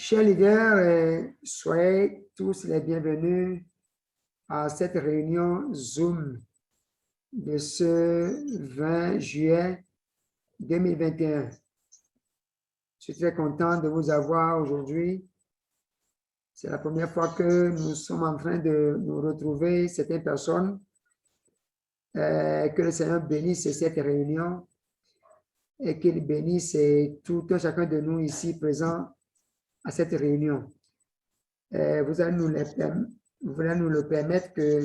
Chers leaders, soyez tous les bienvenus à cette réunion Zoom de ce 20 juillet 2021. Je suis très content de vous avoir aujourd'hui. C'est la première fois que nous sommes en train de nous retrouver, certaines personnes. Que le Seigneur bénisse cette réunion et qu'il bénisse tout un chacun de nous ici présents à cette réunion. Vous allez nous le permettre que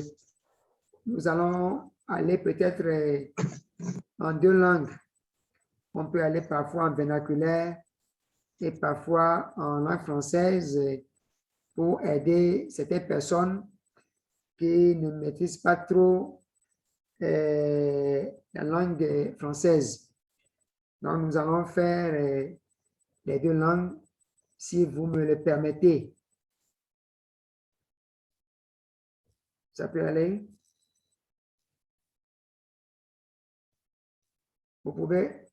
nous allons aller peut-être en deux langues. On peut aller parfois en vernaculaire et parfois en langue française pour aider certaines personnes qui ne maîtrisent pas trop la langue française. Donc, nous allons faire les deux langues si vous me le permettez. Ça peut aller? Vous pouvez?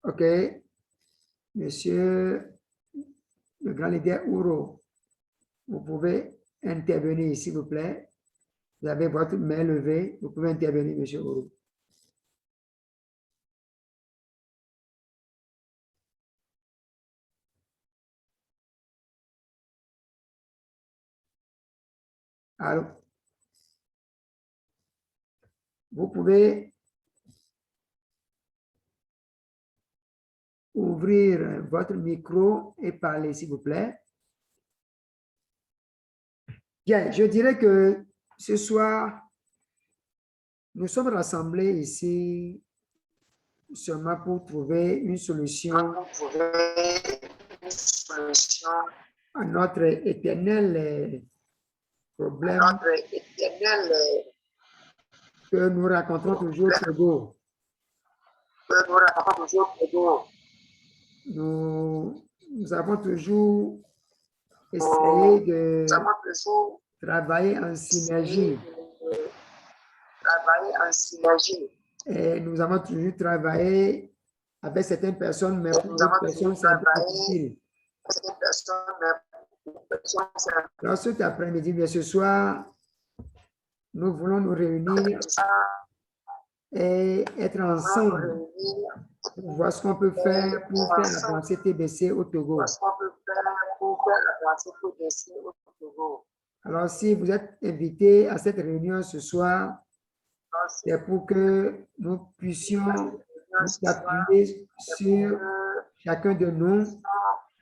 OK. Monsieur le grand leader Ouro, vous pouvez intervenir, s'il vous plaît. Vous avez votre main levée. Vous pouvez intervenir, monsieur Ouro. Alors, vous pouvez ouvrir votre micro et parler, s'il vous plaît. Bien, je dirais que ce soir, nous sommes rassemblés ici seulement pour trouver une solution à notre éternel problème que nous racontons toujours Togo. Nous avons toujours essayé de travailler en synergie. Et nous avons toujours travaillé avec certaines personnes, mais pour d'autres personnes, c'est un peu difficile. Alors, cet après-midi, bien ce soir, nous voulons nous réunir et être ensemble pour voir ce qu'on peut faire pour faire avancer TBC au Togo. Alors, si vous êtes invité à cette réunion ce soir, c'est pour que nous puissions nous appuyer sur chacun de nous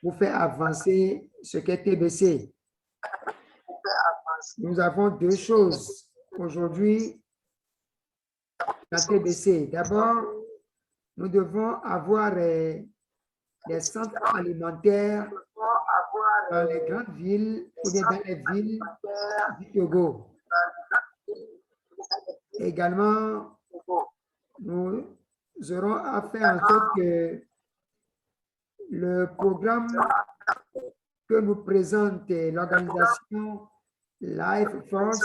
pour faire avancer ce qu'est TBC. Nous avons deux choses aujourd'hui dans TBC. D'abord, nous devons avoir des centres alimentaires dans les grandes villes ou bien dans les villes du Togo. Également, nous aurons à faire en sorte que le programme que nous présente l'organisation Life Force,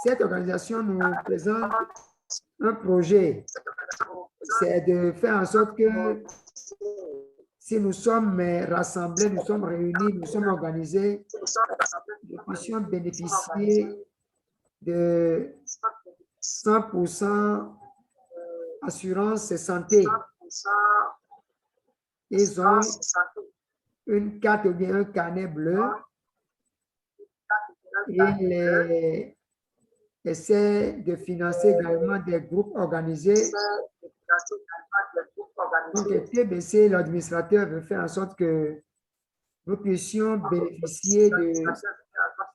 cette organisation nous présente un projet. C'est de faire en sorte que si nous sommes rassemblés, nous sommes réunis, nous sommes organisés, nous puissions bénéficier de 100% assurance santé. Ils ont une carte ou bien un carnet bleu. Ils essaient de financer également des groupes organisés. Donc, TBC, l'administrateur, veut faire en sorte que nous puissions bénéficier de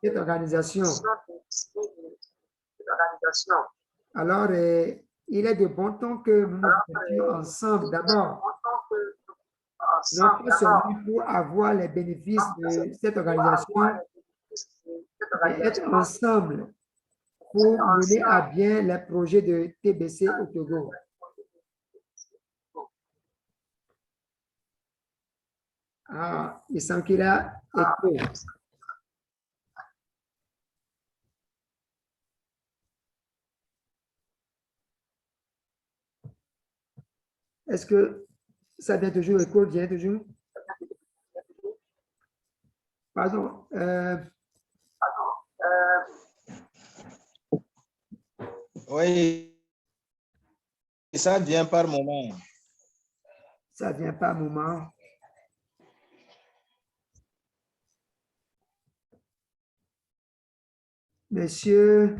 cette organisation. Alors, il est de bon ton que nous nous mettions ensemble d'abord, non pas seulement pour avoir les bénéfices de cette organisation, mais être ensemble pour mener à bien les projets de TBC au Togo. Ah, il semble qu'il a écho. Est-ce que ça vient toujours, écho vient toujours? Pardon. Oui, ça vient par moment. Ça vient par moment. Monsieur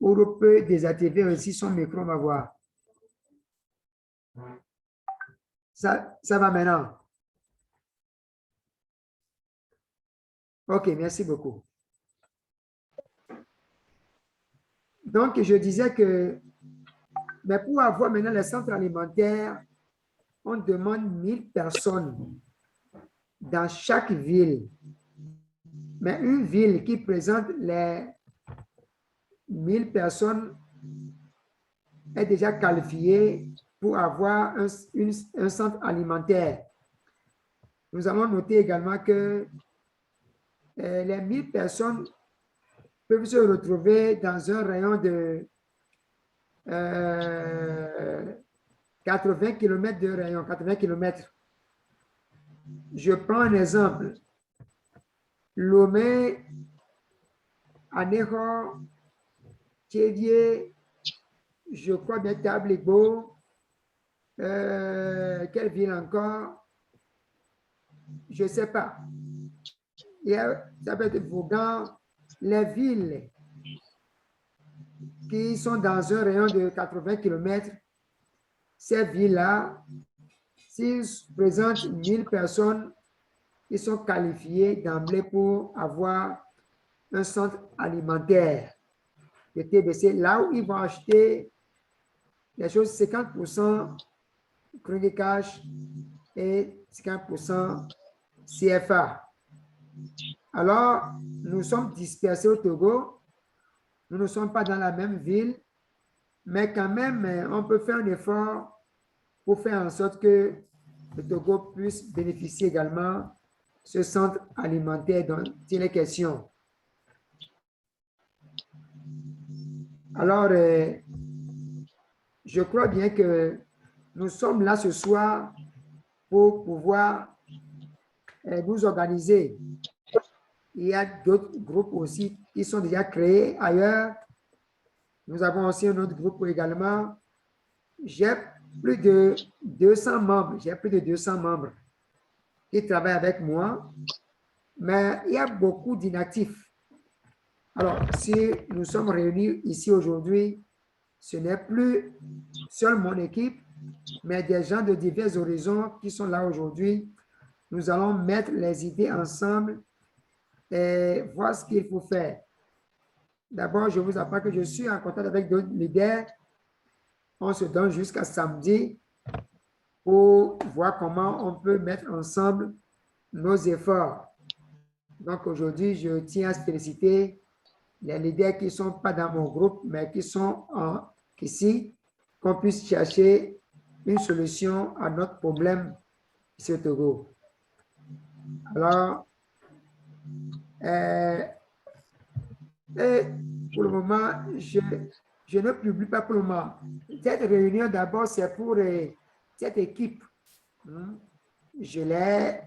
Ouro peut désactiver aussi son micro, on va voir. Ça va maintenant. OK, merci beaucoup. Donc, je disais que, mais pour avoir maintenant les centres alimentaires, on demande 1000 personnes dans chaque ville. Mais une ville qui présente les 1000 personnes est déjà qualifiée pour avoir un centre alimentaire. Nous avons noté également que les 1000 personnes peuvent se retrouver dans un rayon de 80 km de rayon, 80 km. Je prends un exemple. Lomé, Anéro, Tchédié, je crois bien Tabligo, quelle ville encore? Je ne sais pas. Ça peut être Vaughan, les villes qui sont dans un rayon de 80 km, ces villes-là, s'ils présentent 1000 personnes, ils sont qualifiés d'emblée pour avoir un centre alimentaire de TBC, là où ils vont acheter les choses 50% crédit cash et 50% CFA. Alors, nous sommes dispersés au Togo. Nous ne sommes pas dans la même ville, mais quand même, on peut faire un effort pour faire en sorte que le Togo puisse bénéficier également de ce centre alimentaire dont il est question. Alors, je crois bien que nous sommes là ce soir pour pouvoir nous organiser. Il y a d'autres groupes aussi qui sont déjà créés ailleurs. Nous avons aussi un autre groupe également. J'ai plus de 200 membres. J'ai plus de 200 membres qui travaillent avec moi, mais il y a beaucoup d'inactifs. Alors, si nous sommes réunis ici aujourd'hui, ce n'est plus seule mon équipe, mais des gens de divers horizons qui sont là aujourd'hui. Nous allons mettre les idées ensemble et voir ce qu'il faut faire. D'abord, je vous apprends que je suis en contact avec d'autres leaders. On se donne jusqu'à samedi pour voir comment on peut mettre ensemble nos efforts. Donc, aujourd'hui, je tiens à féliciter les leaders qui ne sont pas dans mon groupe, mais qui sont ici, qu'on puisse chercher une solution à notre problème ici au Togo. Alors, pour le moment, je ne publie pas pour le moment. Cette réunion, d'abord, c'est pour cette équipe. Je l'ai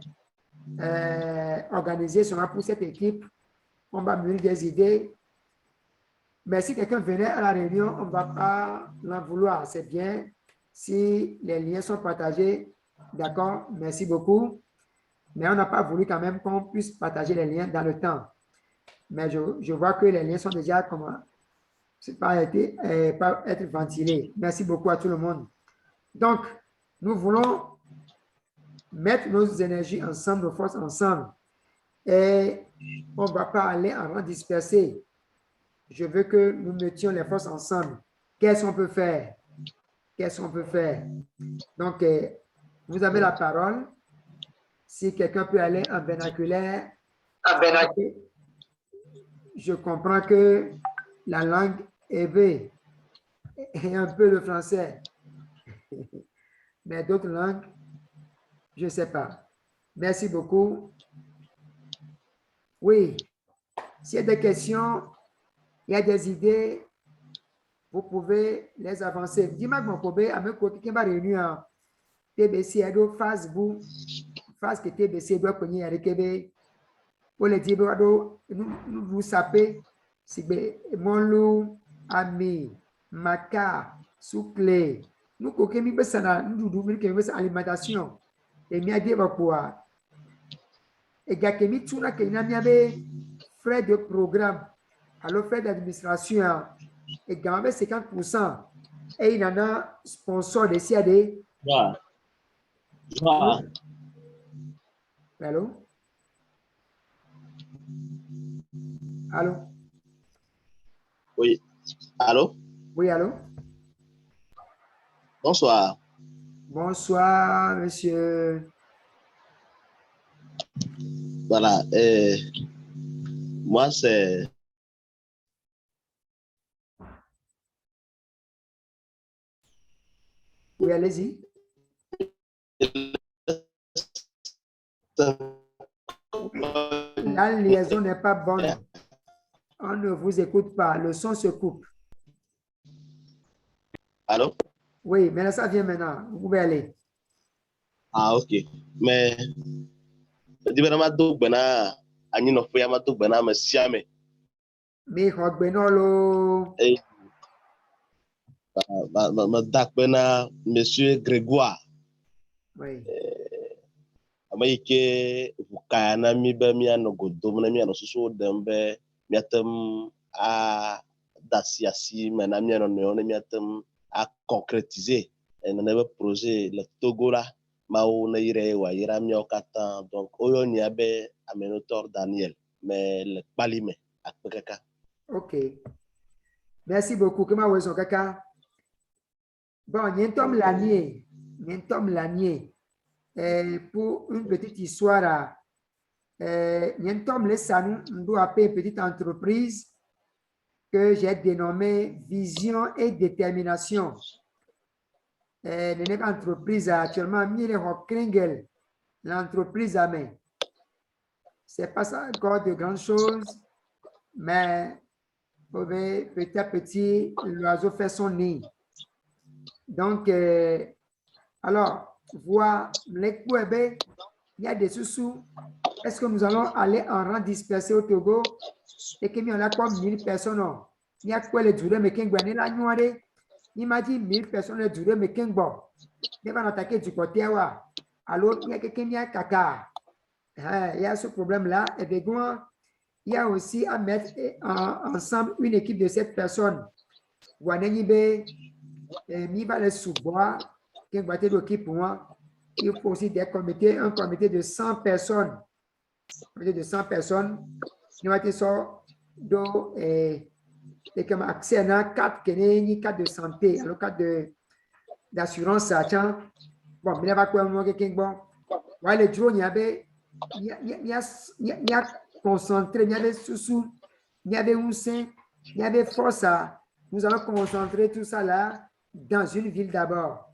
organisée seulement pour cette équipe. On va me donner des idées. Mais si quelqu'un venait à la réunion, on ne va pas l'en vouloir. C'est bien si les liens sont partagés. D'accord, merci beaucoup. Mais on n'a pas voulu quand même qu'on puisse partager les liens dans le temps. Mais je vois que les liens sont déjà pas être ventilés. Merci beaucoup à tout le monde. Donc, nous voulons mettre nos énergies ensemble, nos forces ensemble. Et on ne va pas aller en rang dispersé. Je veux que nous mettions les forces ensemble. Qu'est-ce qu'on peut faire? Qu'est-ce qu'on peut faire? Donc, vous avez la parole. Si quelqu'un peut aller en vernaculaire, je comprends que la langue est et un peu le français. Mais d'autres langues, je ne sais pas. Merci beaucoup. Oui, s'il y a des questions, il y a des idées, vous pouvez les avancer. Dis-moi, mon pobe, à me côté qui va réunir TBC, Facebook, face que TBC doit connaître avec ebe pour les dire nous saper si mon ami maka soucle nous coquons mi besana nous doudou mi que alimentation et mi adi bakwa et gars que mi tuna que na mi abe frais de programme alors frais d'administration et gars avec 50% et il en a sponsor de CAD. Allô? Allô? Oui. Allô? Oui, allô? Bonsoir. Bonsoir, monsieur. Voilà. Moi, c'est... Oui, allez-y. La liaison n'est pas bonne. On ne vous écoute pas. Le son se coupe. Allô? Oui, mais ça vient maintenant. Vous pouvez aller. Ah, ok. Mais... Dibana do bana anyi no fe ma do bana ma siame. Mais Rogbenolo. Eh ma dak bana monsieur Grégoire. Oui. Amaike vukana mi ba mi ano godom na mi ano soso dembe mi atem a dasiasi na mi ano no mi atem a concrétiser na na projet le Togo là maou na ire wa ira mi okata donc oyo ni abe amenotor Daniel mais le palime akpekaka. OK. Merci beaucoup. Comment vous êtes, Kaka? Bon, Nientom Lanier. Nientom Lanier. Pour une petite histoire, Nientom Lessanou, on doit appeler une petite entreprise que j'ai dénommée Vision et Détermination. Notre entreprise a actuellement mis les Kringel, l'entreprise à main. Ce n'est pas ça encore de grandes choses, mais petit à petit, l'oiseau fait son nid. Donc, alors, voir les Kouébé, il y a des sous-sous. Est-ce que nous allons aller en rang dispersé au Togo et que nous avons comme 1000 personnes? Il y a quoi les durées, mais qu'un la nuit, il m'a dit 1000 personnes les durées, mais qu'un bon. Il va attaquer du côté. Alors, il y a quelqu'un qui a caca. Il y a ce problème-là. Et bien, il y a aussi à mettre ensemble une équipe de 7 personnes. Il va les sous-bois, qui va être l'équipe pour moi. Il faut aussi des comités, un comité de 100 personnes. Un comité de 100 personnes. Il va être ça, et comme accès à 4 de santé, alors 4 d'assurance, bon, mais il va quoi, quelqu'un bon. Ouais, le drone, il y a concentré, il y avait sous, il y avait Oussin, il y avait force à. Nous allons concentrer tout ça là dans une ville d'abord.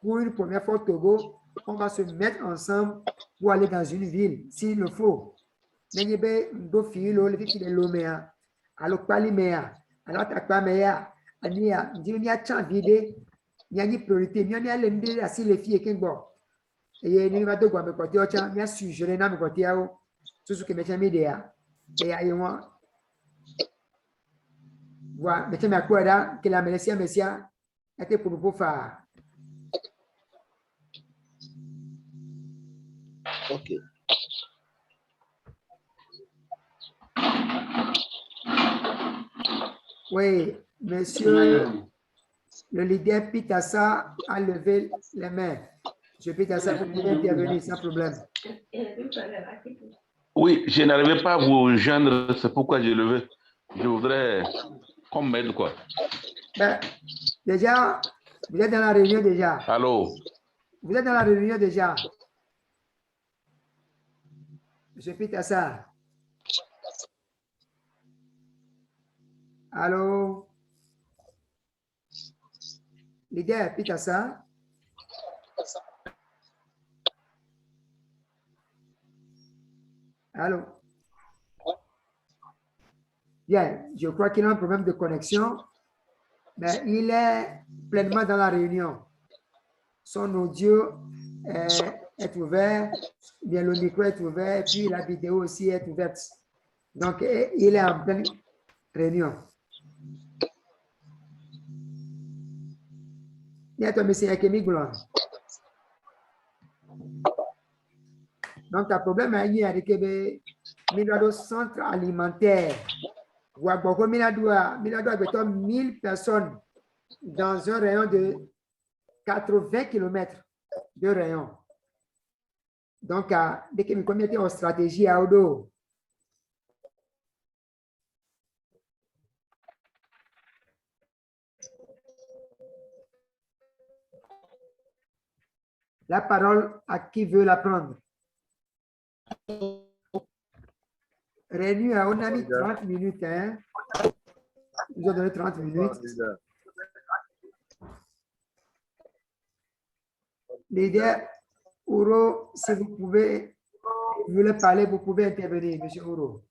Pour une première fois au Togo, on va se mettre ensemble pour aller dans une ville, s'il le faut. Mais il y a deux filles, le filles de l'Oméa, alors pas l'Iméa, alors t'as pas Méa, il y a un vide, il y a une priorité, il y a l'endé, assis les filles qui bon. Et il y a deux gars, mais côté autre, il y a sujet, mais côté à tout ce que mes amis disent. Et il y a un. Voilà, mais tu m'as quoi là, que la Messia était pour nous faire. Ok. Oui, monsieur le leader Pitassa a levé les mains. Monsieur Pitassa, vous pouvez intervenir sans problème. Oui, je n'arrivais pas à vous joindre, c'est pourquoi j'ai levé. Je voudrais qu'on m'aide, quoi. Ben, déjà, vous êtes dans la réunion déjà. Allô? Vous êtes dans la réunion déjà. Monsieur Pitassa. Allô? Leader Pitassa. Allô? Bien, je crois qu'il a un problème de connexion, mais il est pleinement dans la réunion. Son audio est est ouvert, bien le micro est ouvert, et puis la vidéo aussi est ouverte. Donc, il est en pleine réunion. Il y a ton monsieur Akemi Goulon. Donc, le problème est qu'il y a un centre alimentaire. Il y a 1000 personnes dans un rayon de 80 km de rayon. Donc, dès que nous commettons une stratégie à Odo, la parole à qui veut la prendre. Réunion, on a mis 30 minutes. Hein? Nous avons donné 30 minutes. L'idée, Ouro, si vous pouvez, vous voulez parler, vous pouvez intervenir, monsieur Ouro.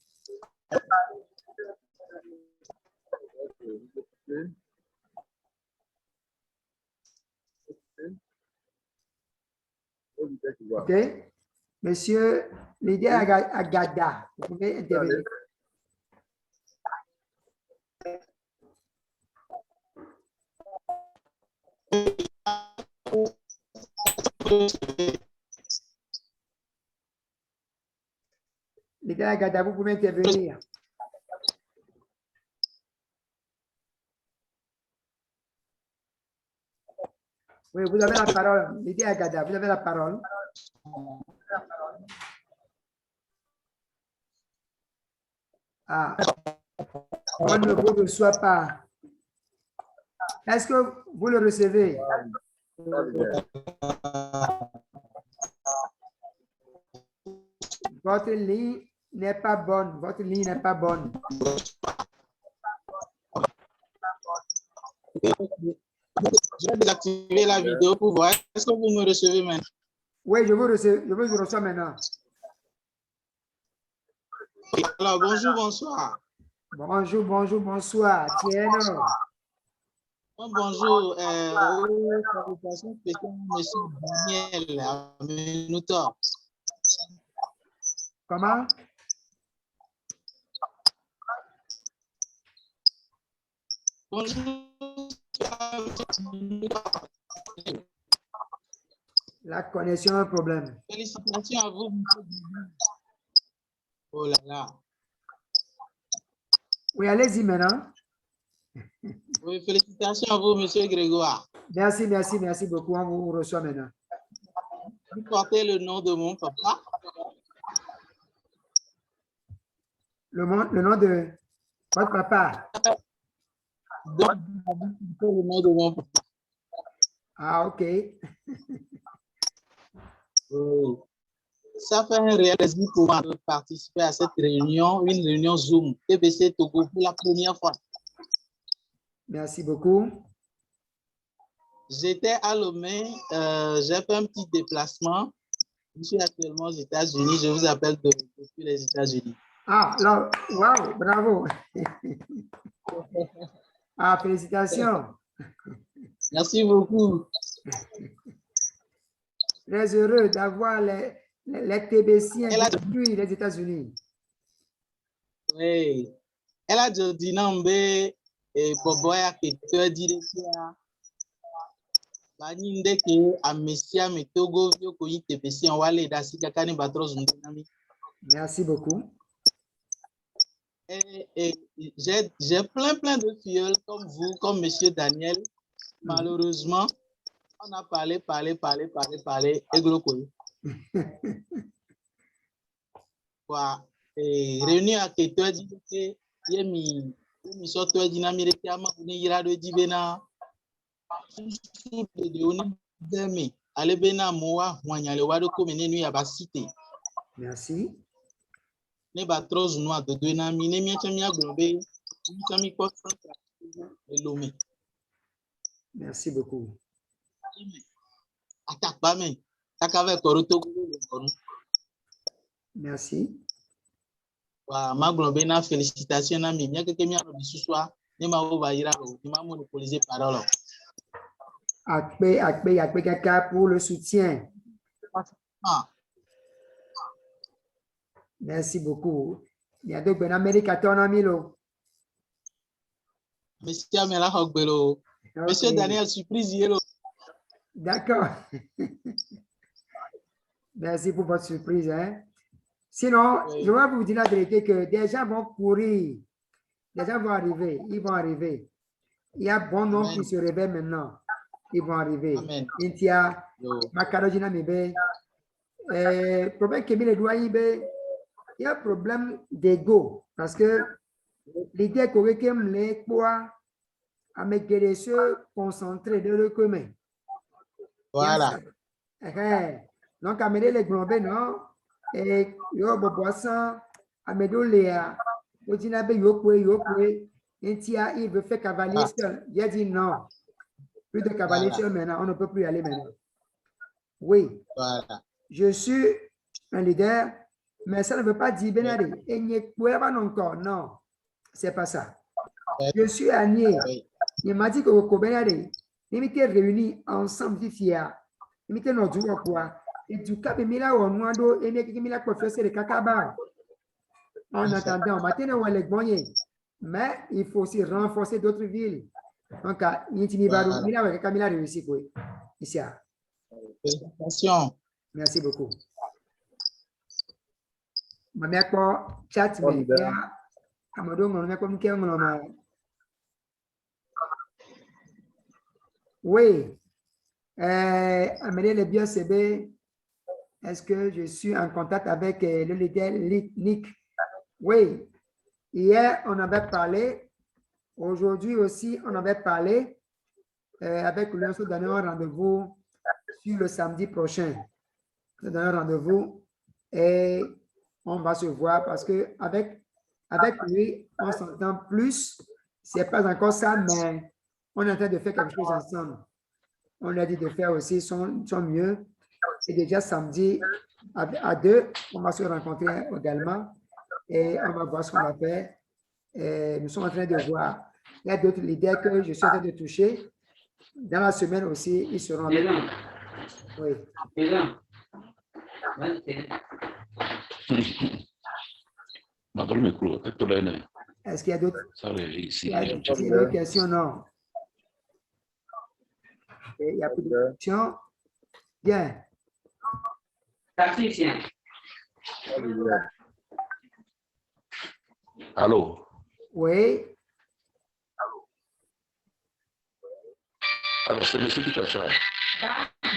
OK. Monsieur, l'idée à Gada, vous pouvez intervenir. L'idée à Gada, vous pouvez intervenir. Oui, vous avez la parole. L'idée à Gada, vous avez la parole. Ah, on ne vous reçoit pas. Est-ce que vous le recevez? Votre ligne n'est pas bonne. Votre ligne n'est pas bonne. Je vais désactiver la vidéo pour voir. Est-ce que vous me recevez maintenant? Oui, je vous reçois maintenant. Alors, bonjour, bonsoir. Bonjour, bonjour, bonsoir. Tiens. Bonjour. Salutations spéciales, monsieur Daniel Aminoutor. Comment? Bonjour. La connexion a un problème. Félicitations à vous, monsieur Daniel. Oh là là. Oui, allez-y maintenant. Oui, félicitations à vous, monsieur Grégoire. Merci, merci, merci beaucoup. On vous reçoit maintenant. Vous portez le nom de mon papa. Le nom de votre papa. Donc, le nom de mon papa. Ah, OK. Oui. Ça fait un réel plaisir pour moi de participer à cette réunion, une réunion Zoom TBC Togo pour la première fois. Merci beaucoup. J'étais à Lomé, j'ai fait un petit déplacement. Je suis actuellement aux États-Unis, je vous appelle depuis les États-Unis. Ah, alors, wow, bravo. Ah, félicitations. Merci beaucoup. Très heureux d'avoir les TBC depuis les États-Unis. Oui. Elle a dit non, mais Boboya qui te dit Merci beaucoup. J'ai plein de filleuls comme vous, comme monsieur Daniel. Malheureusement, on a parlé, et gloco. Réunion à Keto dit que Yemi soto dinamite ama ni yirado dibena sous de oni demi ale bena moa wanyale wado ko menenu ya basite. Merci. Ne ba troz no adodo na mi ne mi chamia glombe mi chami ko elome. Merci beaucoup. Attaque pas mais takave koroto ko. Merci. Ma glombe na félicitations na mi nya keke mi aro bisuswa ne ma wo ba yirado ni ma monopoliser parole. Akpe kaka pour le soutien. Ah, Merci beaucoup. Il y a d'autres en Amérique à ton ami, là. Monsieur Amela Hogbelo. Monsieur Ok. Daniel, surprise, yellow. D'accord. Merci pour votre surprise. Hein. Sinon, Oui. je vais vous dire la vérité que des gens vont courir. Des gens vont arriver. Ils vont arriver. Il y a bon nombre Amen. qui se réveillent maintenant. Ils vont arriver. Amen. Intia, Yo. Makarojina Mibe. Problème que les doigts, il y a un problème d'ego. Parce que l'idée que les quoi à me se concentrer de le commun. Voilà. Donc, amener les globes, non? Et yo, boboisson, amener les Odinabe yokwe, Intia, il veut faire cavalier Ah, seul. Il a dit non. Plus de cavalier voilà. seul maintenant, on ne peut plus y aller maintenant. Oui, Voilà. je suis un leader, mais ça ne veut pas dire Benari. Et n'y pas encore. Non, c'est pas ça. Je suis allié. Oui. Il m'a dit que vous Benari, nous étions réunis ensemble, Fifia. Nous étions dans du quoi. Et du cas, mais là, on a et nous avons professeur de Kakaba. En attendant, maintenant, on est bon. Mais il faut aussi renforcer d'autres villes. Donc, nous avons réussi. Ici. Félicitations. Merci beaucoup. Ma mère quoi chat mais ya amado ngona comme qui ngona oui amener les biens CB. Est-ce que je suis en contact avec le leader Nick? Oui, hier on avait parlé, aujourd'hui aussi on avait parlé avec lui, on se donne un rendez-vous sur le samedi prochain. On se donne un rendez-vous et on va se voir parce que avec lui, on s'entend plus. C'est pas encore ça, mais on est en train de faire quelque chose ensemble. On a dit de faire aussi son mieux. Et déjà samedi, à deux, on va se rencontrer également et on va voir ce qu'on va faire. Et nous sommes en train de voir. Il y a d'autres leaders que je suis en train de toucher. Dans la semaine aussi, ils seront là. Oui. Est-ce qu'il y a d'autres? Il y a d'autres questions? Non. Il n'y a plus de questions. Bien. Allô? Oui. Alors, c'est monsieur Picacha.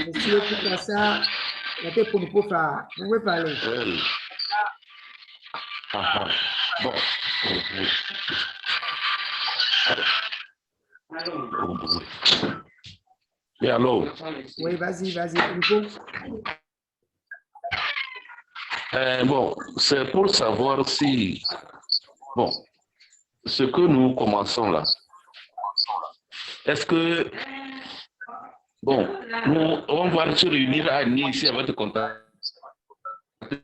Monsieur Picacha, il était pour nous pour faire. Vous pouvez parler. Oui. Ah, ah. Bon. Et allô? Oui, vas-y, vas-y. Bon, c'est pour savoir si, bon, ce que nous commençons là, est-ce que, bon, nous, on va se réunir à Nice ici avec le contact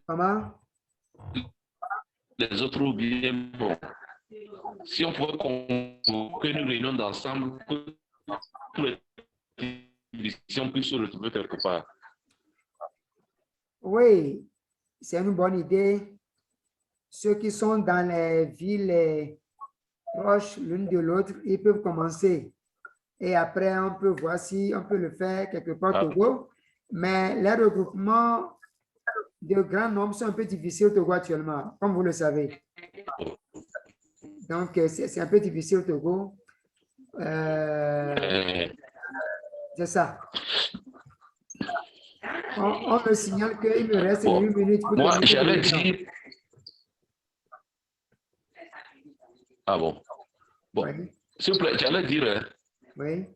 Comment? des autres ou bien, bon, si on pouvait convoquer une réunion d'ensemble, que tous les éditions puissent se retrouver quelque part. Oui, c'est une bonne idée. Ceux qui sont dans les villes proches l'une de l'autre, ils peuvent commencer. Et après, on peut voir si on peut le faire quelque part au Togo. Mais les regroupements de grands nombres sont un peu difficiles au Togo actuellement, comme vous le savez. Donc, c'est un peu difficile au Togo. C'est ça. On me signale qu'il me reste Bon, 1 minute pour moi, terminer cette j'allais réunion. dire... Ah bon. Bon, Oui. s'il vous plaît, j'allais dire... Oui.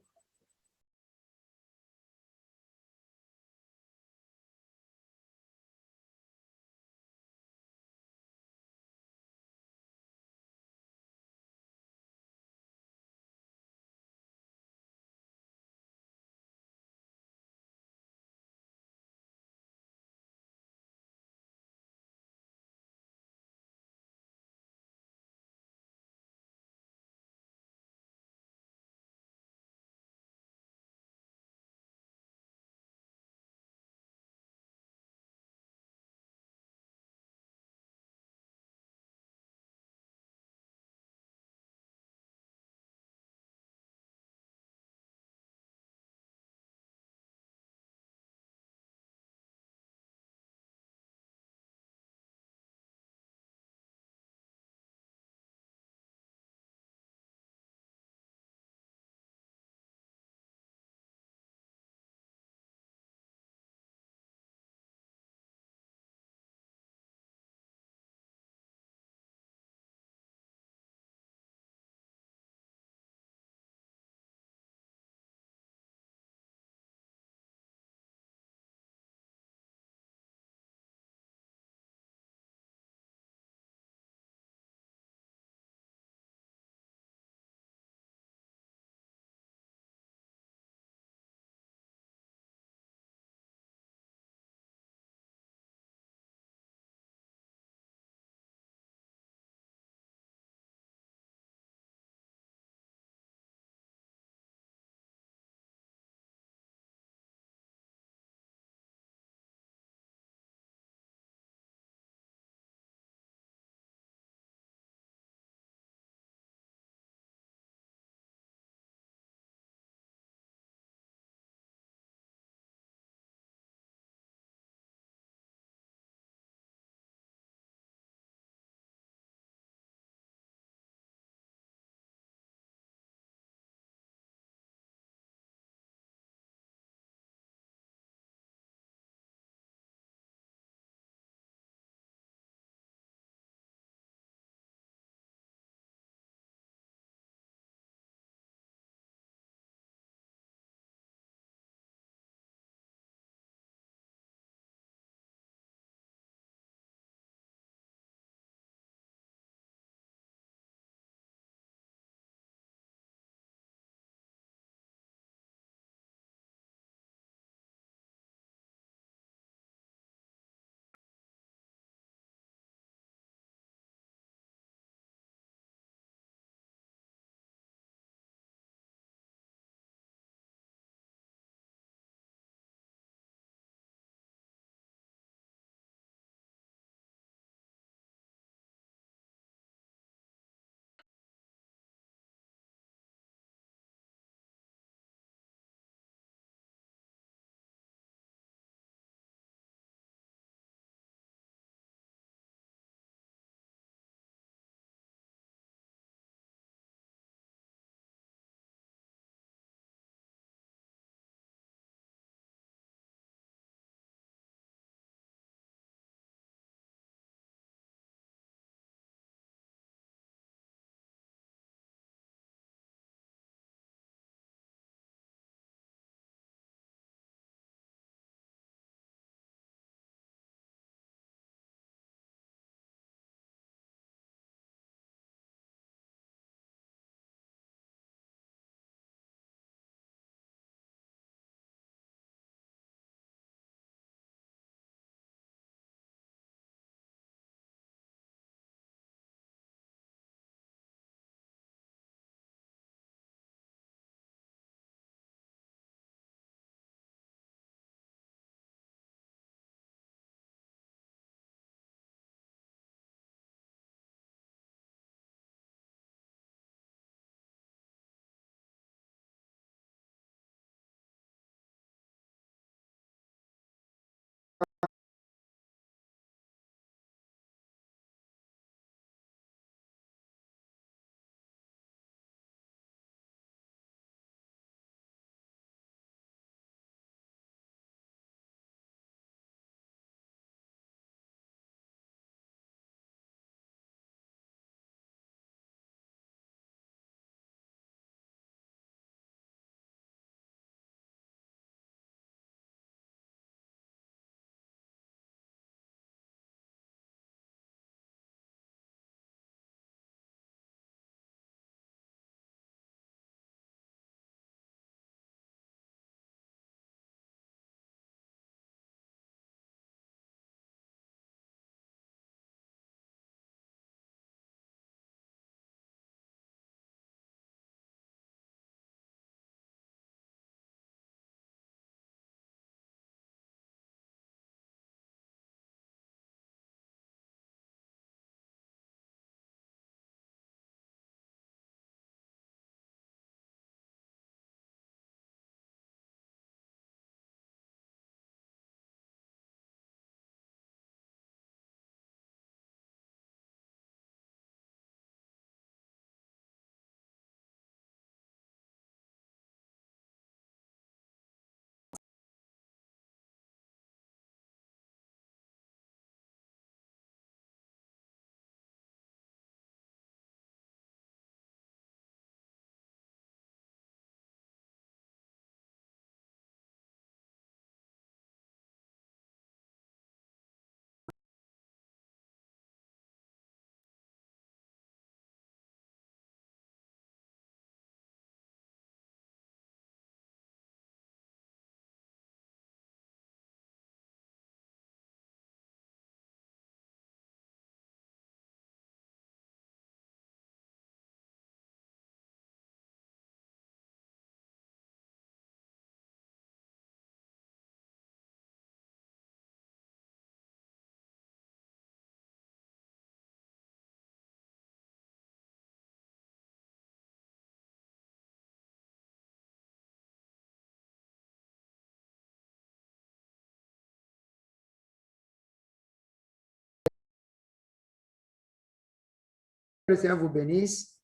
le Seigneur vous bénisse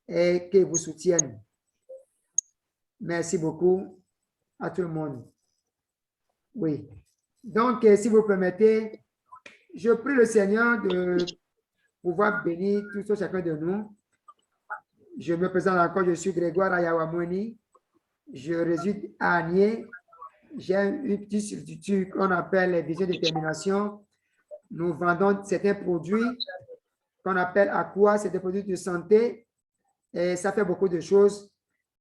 et qu'il vous soutienne. Merci beaucoup à tout le monde. Oui. Donc, si vous permettez, je prie le Seigneur de pouvoir bénir tous chacun de nous. Je me présente encore, je suis Grégoire Ayawamoni. Je réside à Agné. J'ai une petite structure qu'on appelle les visions de détermination. Nous vendons certains produits qu'on appelle Aqua, c'est des produits de santé. Et ça fait beaucoup de choses.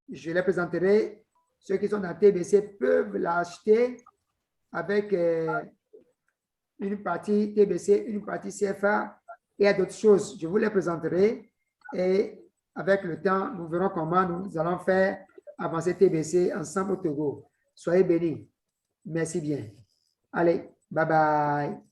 Je les présenterai. Ceux qui sont dans TBC peuvent l'acheter avec une partie TBC, une partie CFA et d'autres choses. Je vous les présenterai et avec le temps, nous verrons comment nous allons faire avancer TBC ensemble au Togo. Soyez bénis. Merci bien. Allez, bye bye.